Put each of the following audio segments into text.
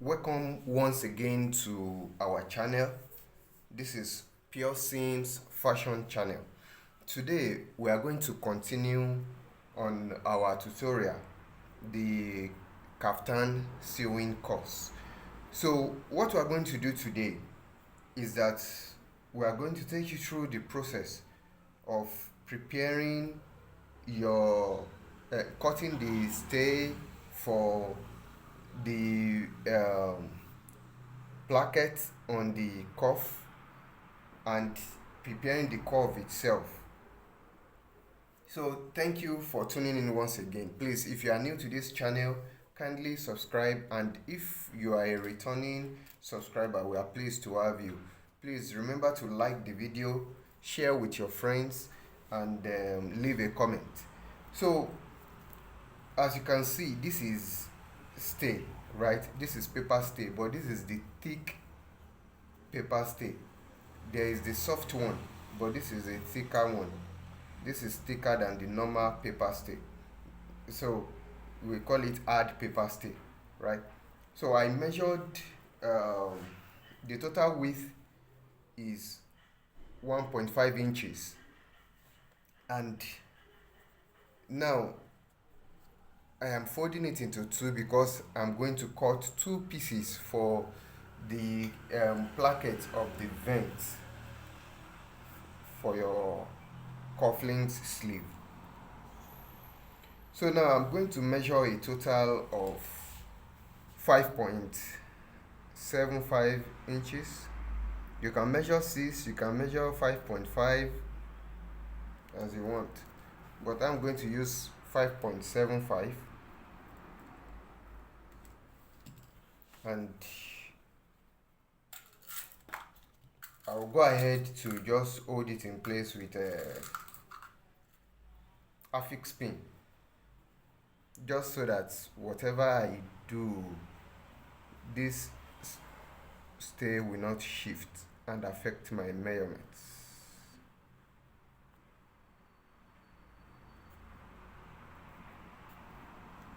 Welcome once again to our channel. This is Pure Sims Fashion Channel. Today we are going to continue on our tutorial, the kaftan sewing course. So what we are going to do today is that we are going to take you through the process of preparing your cutting the stay for the placket on the cuff and preparing the cuff itself. So thank you for tuning in once again. Please, if you are new to this channel, kindly subscribe, and if you are a returning subscriber, we are pleased to have you. Please remember to like the video, share with your friends, and leave a comment. So as you can see, this is stay, right? This is paper stay, but this is the thick paper stay. There is the soft one, but this is a thicker one. This is thicker than the normal paper stay, so we call it hard paper stay, right? So I measured the total width is 1.5 inches, and now I am folding it into two because I'm going to cut two pieces for the placket of the vent for your cufflinks sleeve. So now I'm going to measure a total of 5.75 inches. You can measure 6, you can measure 5.5 as you want, but I'm going to use 5.75, and I'll go ahead to just hold it in place with a affix pin, just so that whatever I do, this stay will not shift and affect my measurements.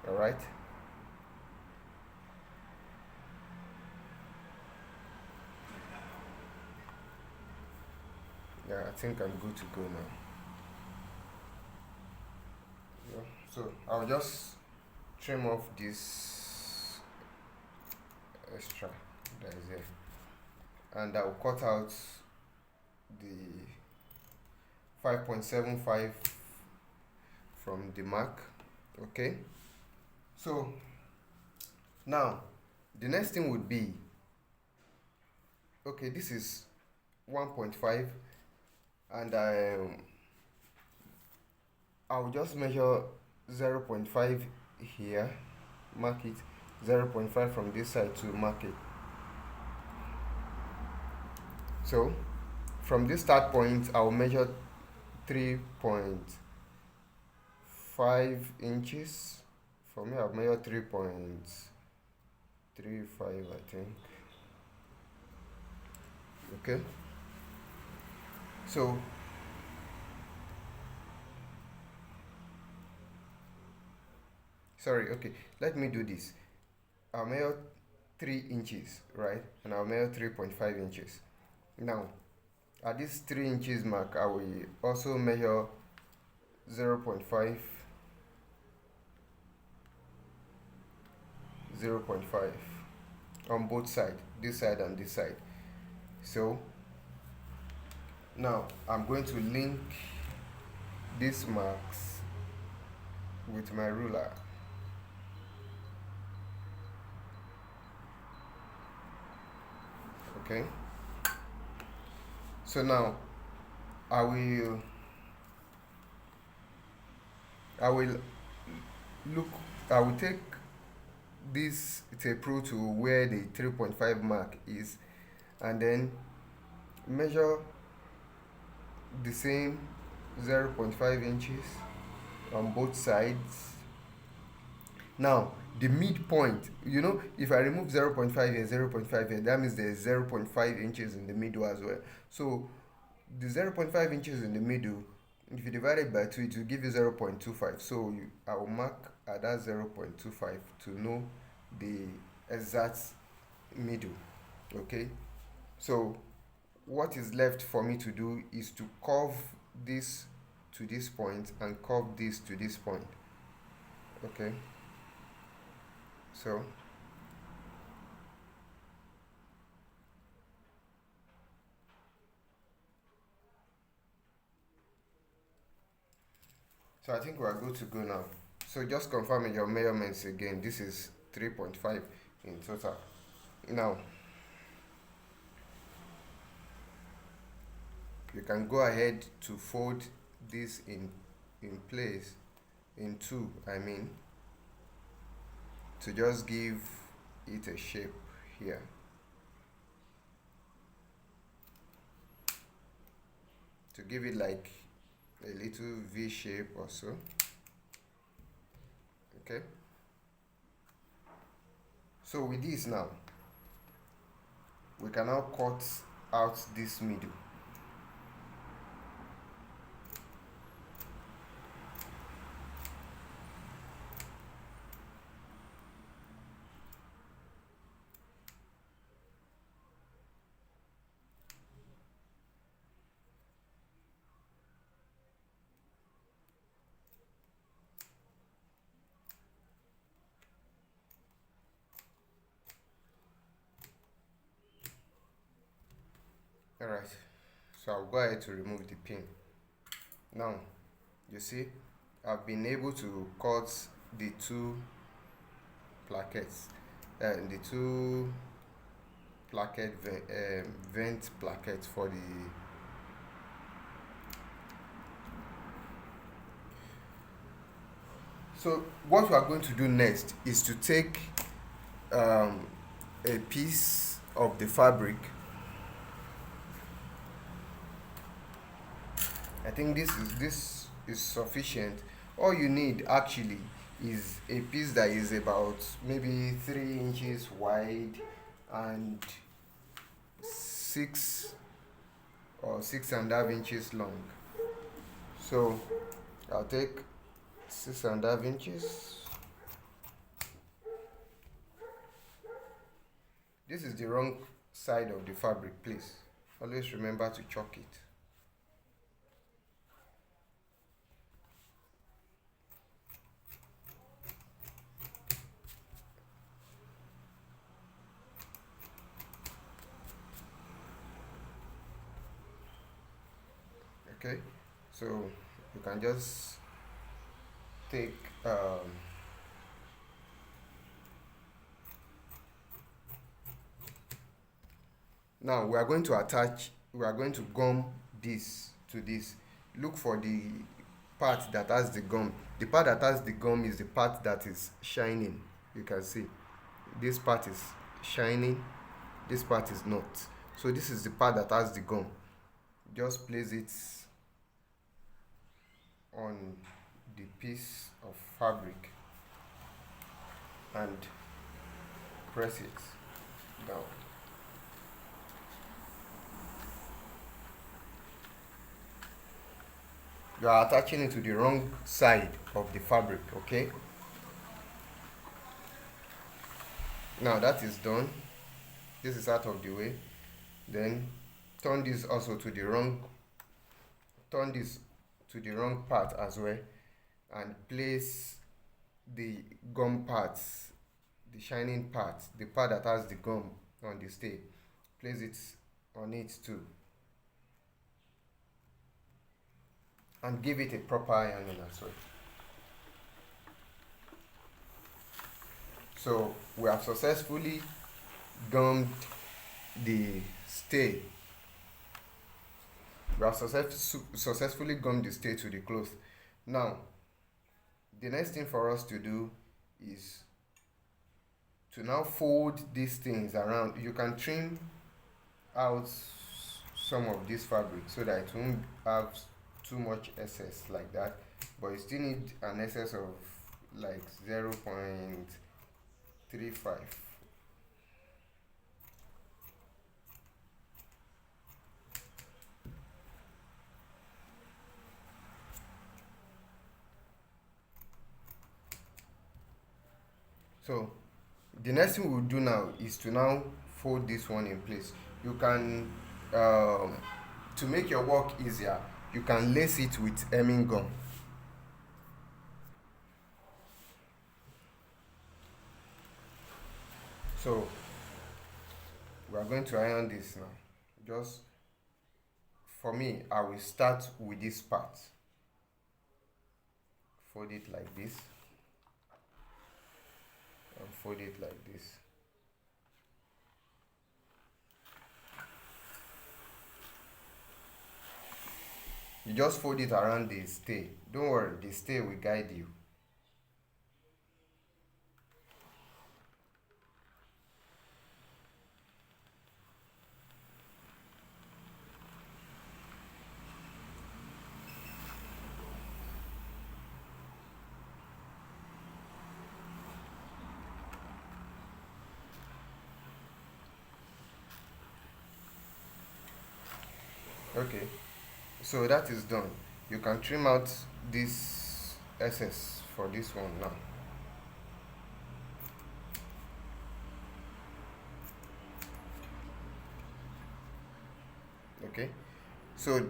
All right. Yeah, I think I'm good to go now. Yeah. So I'll just trim off this extra that is there, and I'll cut out the 5.75 from the mark. Okay, so now the next thing would be, okay, this is 1.5, and I'll just measure 0.5 here, mark it, 0.5 from this side to mark it. So from this start point, I'll measure 3.5 inches. For me, I'll measure 3.35, I think. Okay, so sorry, okay, let me do this. I'll measure 3 inches, right? And I'll measure 3.5 inches. Now at this 3 inches mark, I will also measure 0.5, 0.5 on both sides, this side and this side. So now I'm going to link these marks with my ruler. Okay, so now I will look, I will take this tape rule to where the 3.5 mark is, and then measure the same 0.5 inches on both sides. Now the midpoint, if I remove 0.5 here, 0.5 here, that means there's 0.5 inches in the middle as well. So the 0.5 inches in the middle, if you divide it by 2, it will give you 0.25. So I will mark at that 0.25 to know the exact middle. Okay, so what is left for me to do is to curve this to this point and curve this to this point. Okay, so I think we are good to go now. So just confirming your measurements again. This is 3.5 in total. Now you can go ahead to fold this in place, in two I mean, to just give it a shape here. To give it like a little V shape or so. Okay, so with this now, we can now cut out this middle. Alright, so I'll go ahead to remove the pin. Now you see I've been able to cut the two plaquettes, the two plaquette vent plaquettes for the so what we are going to do next is to take a piece of the fabric. I think this is sufficient. All you need actually is a piece that is about maybe 3 inches wide and 6 or 6.5 inches long. So I'll take 6.5 inches. This is the wrong side of the fabric, please. Always remember to chalk it. Okay, so you can just take now we are going to gum this to this. Look for the part that has the gum. The part that has the gum is the part that is shining. You can see this part is shining, this part is not. So this is the part that has the gum. Just place it on the piece of fabric and press it down. You are attaching it to the wrong side of the fabric. Okay, now that is done, this is out of the way. Then turn this to the wrong part as well, and place the gum parts, the shining part, the part that has the gum on the stay, place it on it too, and give it a proper ironing as well. So we have successfully gummed the stay. We have successfully gummed the stay to the cloth. Now the next thing for us to do is to now fold these things around. You can trim out some of this fabric so that it won't have too much excess like that, but you still need an excess of like 0.35. So the next thing we'll do now is to now fold this one in place. You can um, to make your work easier, you can lace it with hemming gum. So we are going to iron this now. Just for me, I will start with this part. Fold it like this and fold it like this. You just fold it around the stay. Don't worry, the stay will guide you. Okay, so that is done. You can trim out this excess for this one now. Okay, so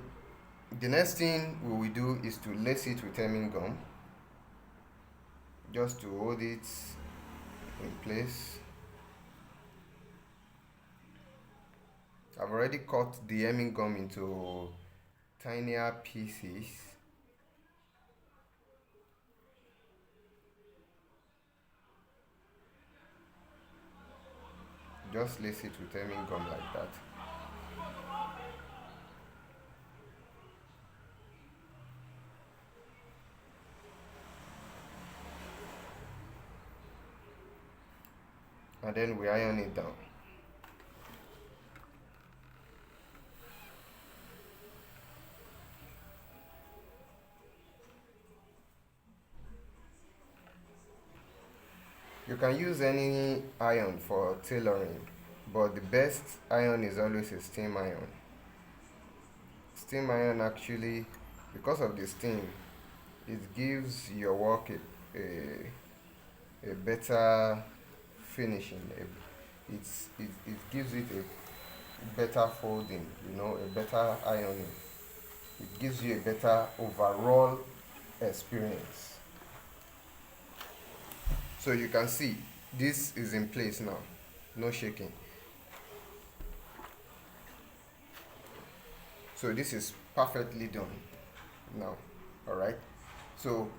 the next thing we will do is to lace it with hemming gum, just to hold it in place. I've already cut the hemming gum into tinier pieces. Just lace it with hemming gum like that. And then we iron it down. You can use any iron for tailoring, but the best iron is always a steam iron. Steam iron actually, because of the steam, it gives your work a better finishing. It gives it a better folding, a better ironing. It gives you a better overall experience. So you can see this is in place now, no shaking. So this is perfectly done now. All right, so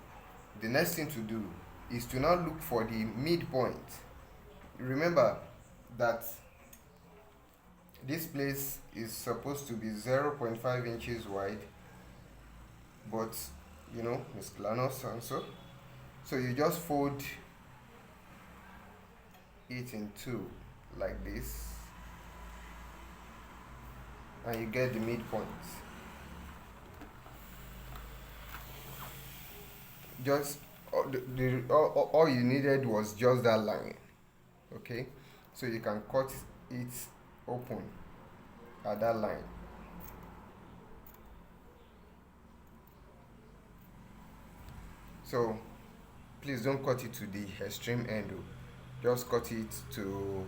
the next thing to do is to now look for the midpoint. Remember that this place is supposed to be 0.5 inches wide, but miscellaneous and so you just fold it in two like this, and you get the midpoint. Just all you needed was just that line. Okay, so you can cut it open at that line. So please don't cut it to the extreme end. Just cut it to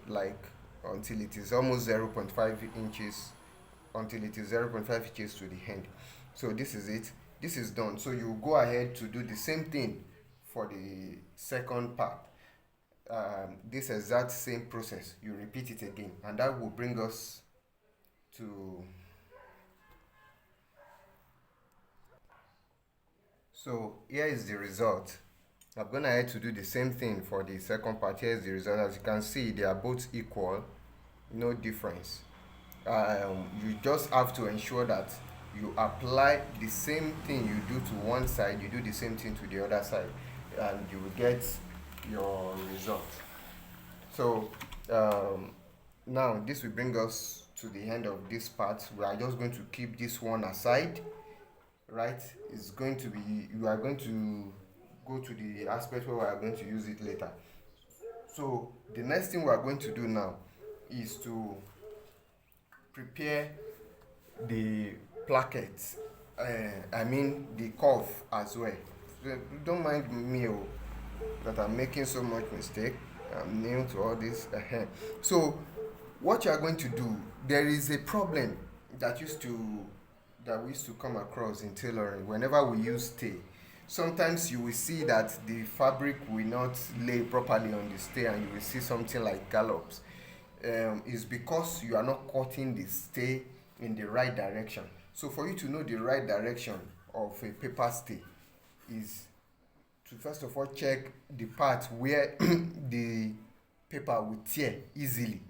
like until it is almost 0.5 inches, until it is 0.5 inches to the end. So this is it. This is done. So you go ahead to do the same thing for the second part. This exact same process, you repeat it again, and that will bring us to. So here is the result. I'm gonna ahead to do the same thing for the second part. Here is the result. As you can see, they are both equal, no difference. You just have to ensure that you apply the same thing you do to one side, you do the same thing to the other side, and you will get your result. So now this will bring us to the end of this part. We are just going to keep this one aside, right? It's going to be, you are going to go to the aspect where we are going to use it later. So the next thing we are going to do now is to prepare the placket, I mean the curve as well. Don't mind me that I'm making so much mistake. I'm new to all this. So what you are going to do, there is a problem that used to that we used to come across in tailoring whenever we use stay. Sometimes you will see that the fabric will not lay properly on the stay and you will see something like gallops. Is because you are not cutting the stay in the right direction. So for you to know the right direction of a paper stay is to first of all check the part where the paper will tear easily.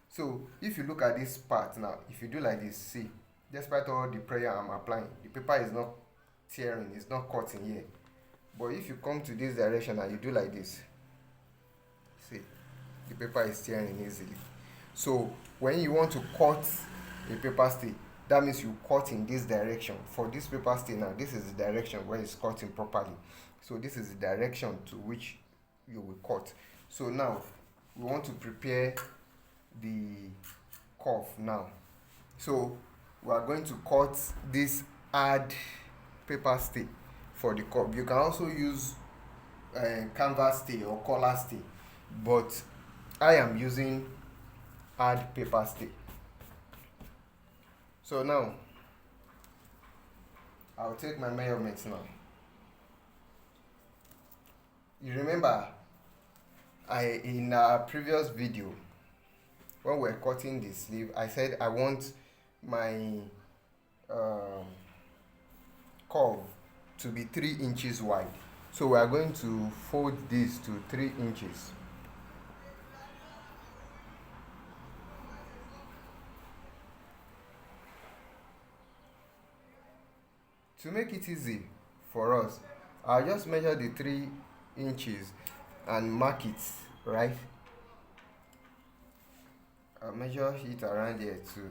So if you look at this part now, if you do like this, see, despite all the pressure I'm applying, the paper is not tearing, it's not cutting here. But if you come to this direction and you do like this, see, the paper is tearing easily. So when you want to cut a paper stay, that means you cut in this direction. For this paper stay now, this is the direction where it's cutting properly. So this is the direction to which you will cut. So now we want to prepare the cuff now. So we are going to cut this hard paper stay for the cuff. You can also use canvas stay or color stay, but I am using hard paper stay. So now I'll take my measurements now. You remember in our previous video when we're cutting the sleeve, I said I want my curve to be 3 inches wide. So we are going to fold this to 3 inches. To make it easy for us, I'll just measure the 3 inches and mark it, right? I'll measure it around here too.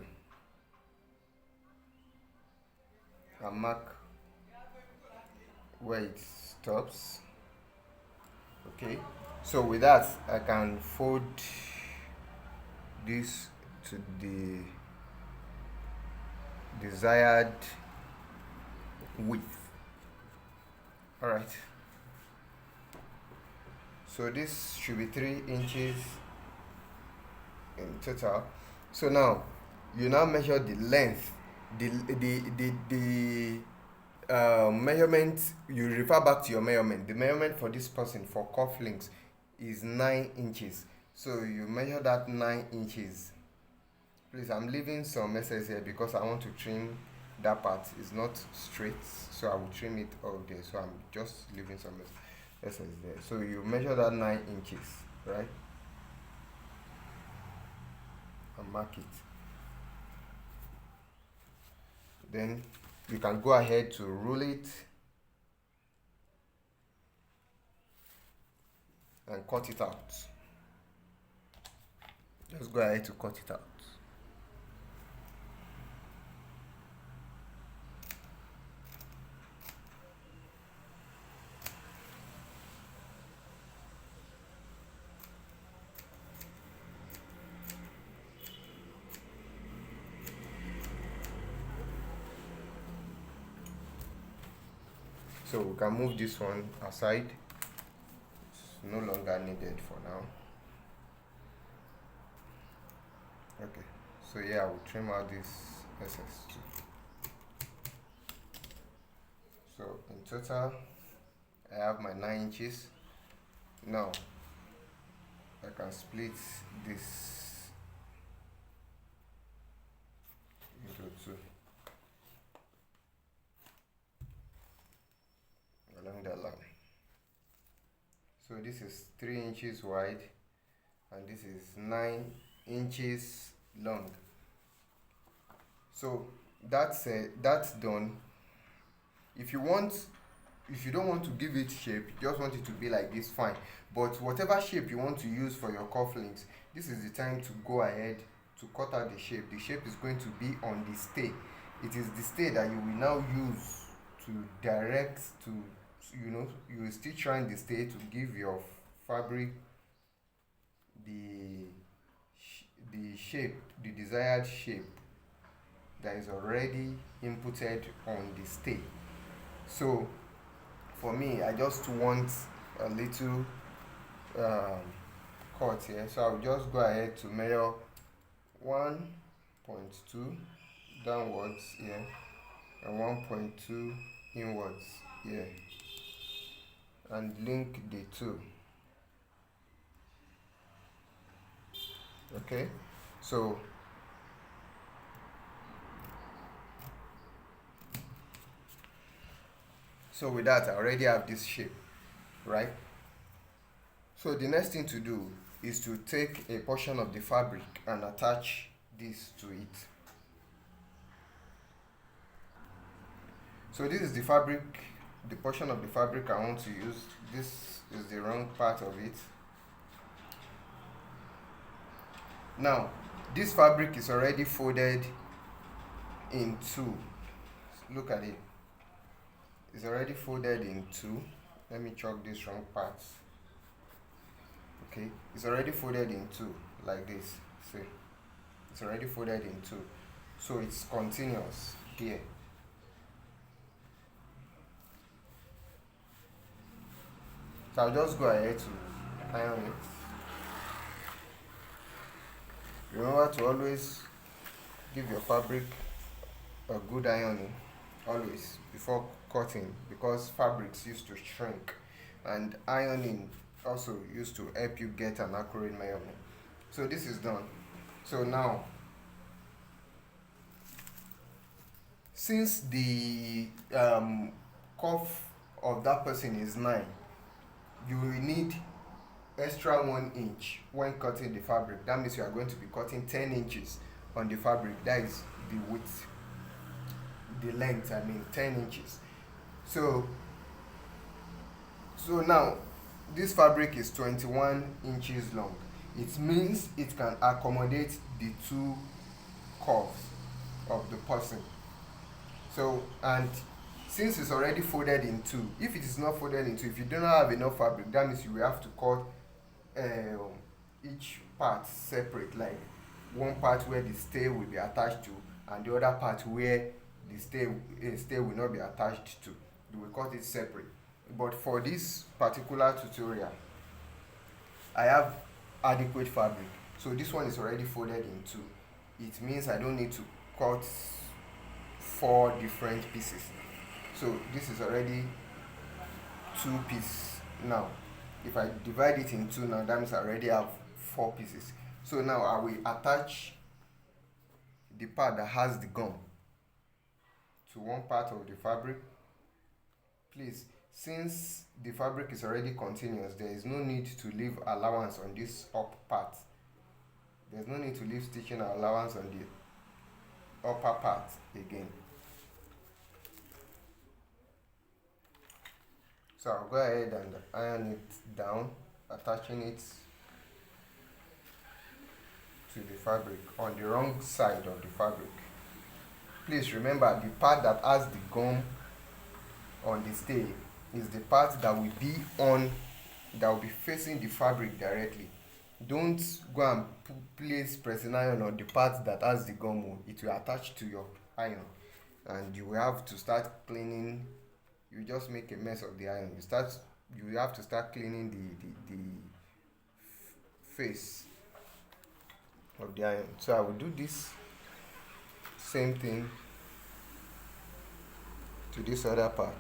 I'll mark where it stops. Okay, so with that I can fold this to the desired width. All right, so this should be 3 inches in total. So now you now measure the length, the measurement. You refer back to your measurement. The measurement for this person for cuff links is 9 inches. So you measure that 9 inches. Please, I'm leaving some excess here because I want to trim that part. It's not straight, so I will trim it all there. So I'm just leaving some excess there. So you measure that 9 inches, right? And mark it. Then you can go ahead to rule it and cut it out. Just go ahead to cut it out. So we can move this one aside. It's no longer needed for now. Okay, so yeah, I will trim out this excess too. So in total I have my 9 inches. Now I can split this into two along that line. So this is 3 inches wide and this is 9 inches long. So that's done. If you don't want to give it shape, you just want it to be like this, fine. But whatever shape you want to use for your cuff links, this is the time to go ahead to cut out the shape. The shape is going to be on the stay. It is the stay that you will now use to direct to, you will still trying the stay to give your fabric the shape, the desired shape that is already inputted on the stay. So for me, I just want a little cut here, so I'll just go ahead to measure 1.2 downwards here and 1.2 inwards here and link the two. Okay, so with that I already have this shape, right? So the next thing to do is to take a portion of the fabric and attach this to it. So this is the fabric, the portion of the fabric I want to use. This is the wrong part of it. Now this fabric is already folded in two. Look at it, it's already folded in two. Let me chalk this wrong part. Okay, it's already folded in two like this. See, it's already folded in two, so it's continuous here. So I'll just go ahead to iron it. Remember to always give your fabric a good ironing always before cutting, because fabrics used to shrink, and ironing also used to help you get an accurate measurement. So this is done. So now, since the cuff of that person is 9, you will need extra 1 inch when cutting the fabric. That means you are going to be cutting 10 inches on the fabric. That is the width, the length, 10 inches. So now this fabric is 21 inches long. It means it can accommodate the two curves of the person. So, and since it's already folded in two, if it is not folded in two, if you do not have enough fabric, that means you will have to cut each part separate, like one part where the stay will be attached to, and the other part where the stay will not be attached to. You will cut it separate. But for this particular tutorial, I have adequate fabric, so this one is already folded in two. It means I don't need to cut 4 different pieces. So this is already 2 pieces. Now if I divide it in two, now that means I already have 4 pieces. So now I will attach the part that has the gum to one part of the fabric. Please, since the fabric is already continuous, there is no need to leave allowance on this up part. There's no need to leave stitching allowance on the upper part again. So I'll go ahead and iron it down, attaching it to the fabric on the wrong side of the fabric. Please remember, the part that has the gum on the stay is the part that will be facing the fabric directly. Don't go and place pressing iron on the part that has the gum. It will attach to your iron and you will have to start cleaning. You just make a mess of the iron. You have to start cleaning the face of the iron. So I will do this same thing to this other part.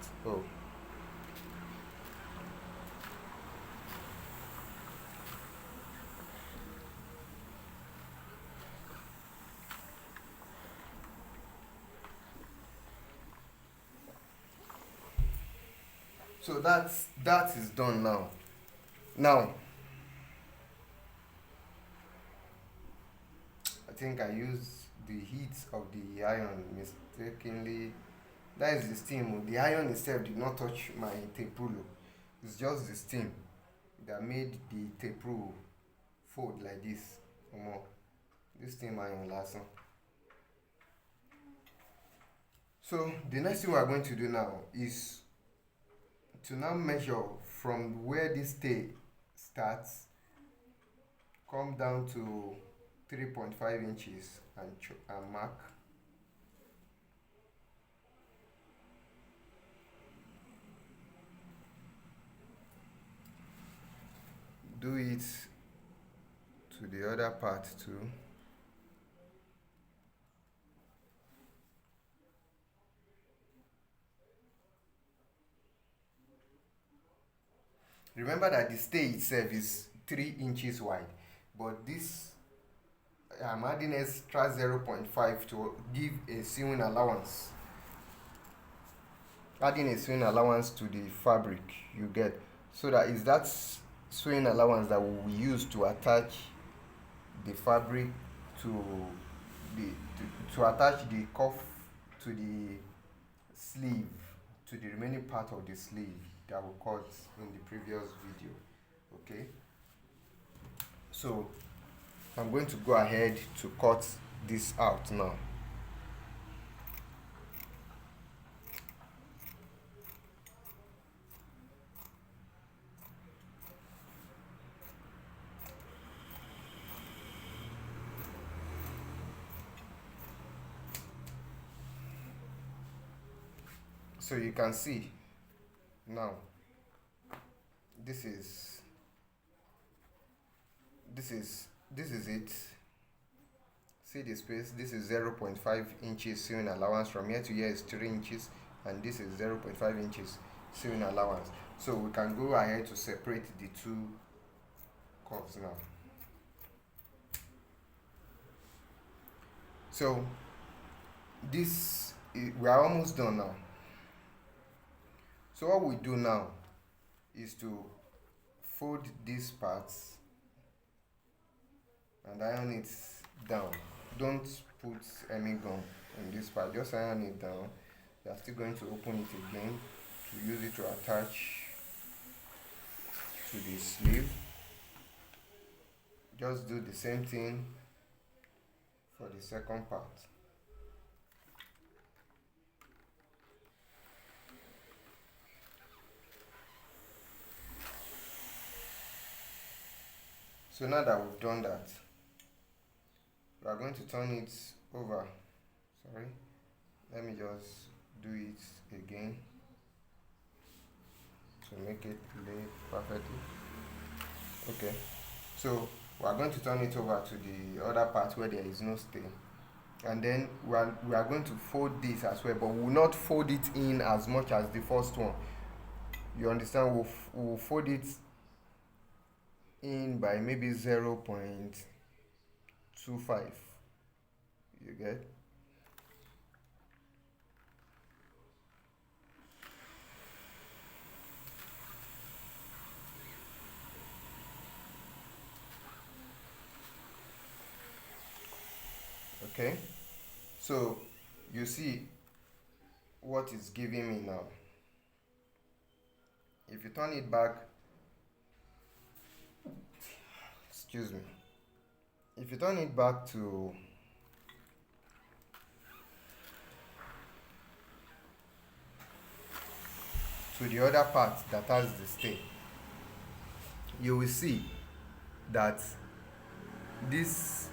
So that is done now. I think I used the heat of the iron mistakenly. That is the steam. The iron itself did not touch my tape rule. It's just the steam that made the tape rule fold like this. This steam iron last one. So the next thing we are going to do now is to now measure from where this stay starts, come down to 3.5 inches and mark. Do it to the other part too. Remember that the stay itself is 3 inches wide, but this I'm adding extra 0.5 to give a sewing allowance. Adding a sewing allowance to the fabric, you get, so that is that sewing allowance that we will use to attach the fabric to the to attach the cuff to the sleeve, to the remaining part of the sleeve that we cut in the previous video. Okay, so I'm going to go ahead to cut this out now. So you can see now, this is it. See the space, this is 0.5 inches sewing allowance. From here to here is 3 inches, and this is 0.5 inches sewing allowance. So we can go ahead to separate the two curves now. So this we are almost done now. So what we do now is to fold these parts and iron it down. Don't put any gum in this part, just iron it down. You are still going to open it again to use it to attach to the sleeve. Just do the same thing for the second part. So now that we've done that, we are going to turn it over. Sorry, let me just do it again to make it lay perfectly. Okay, so we are going to turn it over to the other part where there is no stain, and then we are going to fold this as well, but we will not fold it in as much as the first one. You understand? We'll fold it in by maybe 0.25. You get? Okay, so you see what it's giving me now. If you turn it back, excuse me, if you turn it back to the other part that has the stain, you will see that this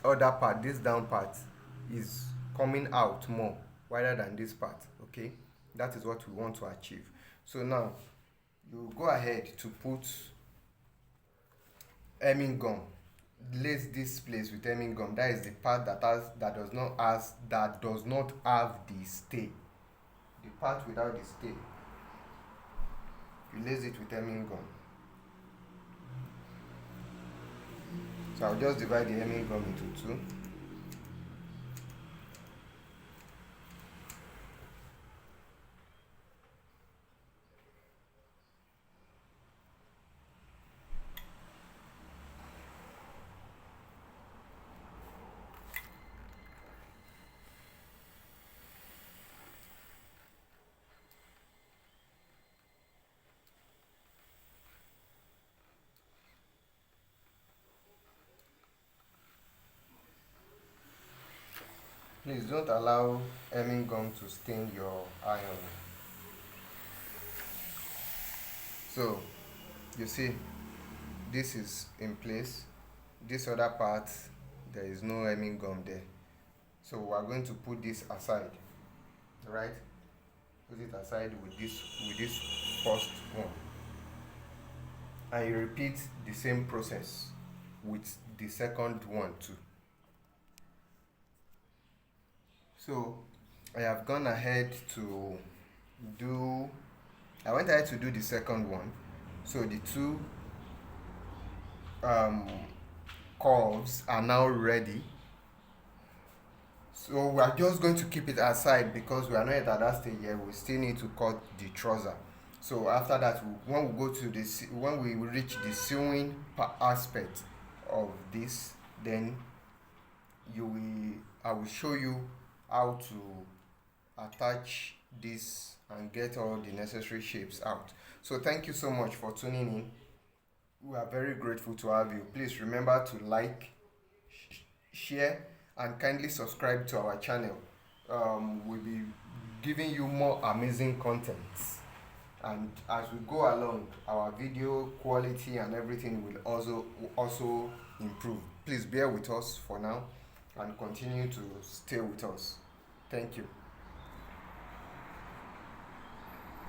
other part, this down part, is coming out more wider than this part. Okay, that is what we want to achieve. So now you go ahead to put hemming gum. Lace this place with hemming gum. That is the part that does not have the stay. The part without the stay, you lace it with hemming gum. So I'll just divide the hemming gum into two. Please don't allow hemming gum to stain your iron. So you see, this is in place. This other part, there is no hemming gum there. So we are going to put this aside, right? Put it aside with this first one. and you repeat the same process with the second one too. So I have gone ahead to do I went ahead to do the second one. So the two um, curves are now ready. So we are just going to keep it aside because we are not yet at that stage yet. We still need to cut the trouser. So after that, when we go to when we reach the sewing aspect of this, then I will show you how to attach this and get all the necessary shapes out. So thank you so much for tuning in. We are very grateful to have you. Please remember to like, share, and kindly subscribe to our channel. We'll be giving you more amazing contents. And as we go along, our video quality and everything will also improve. Please bear with us for now and continue to stay with us. Thank you.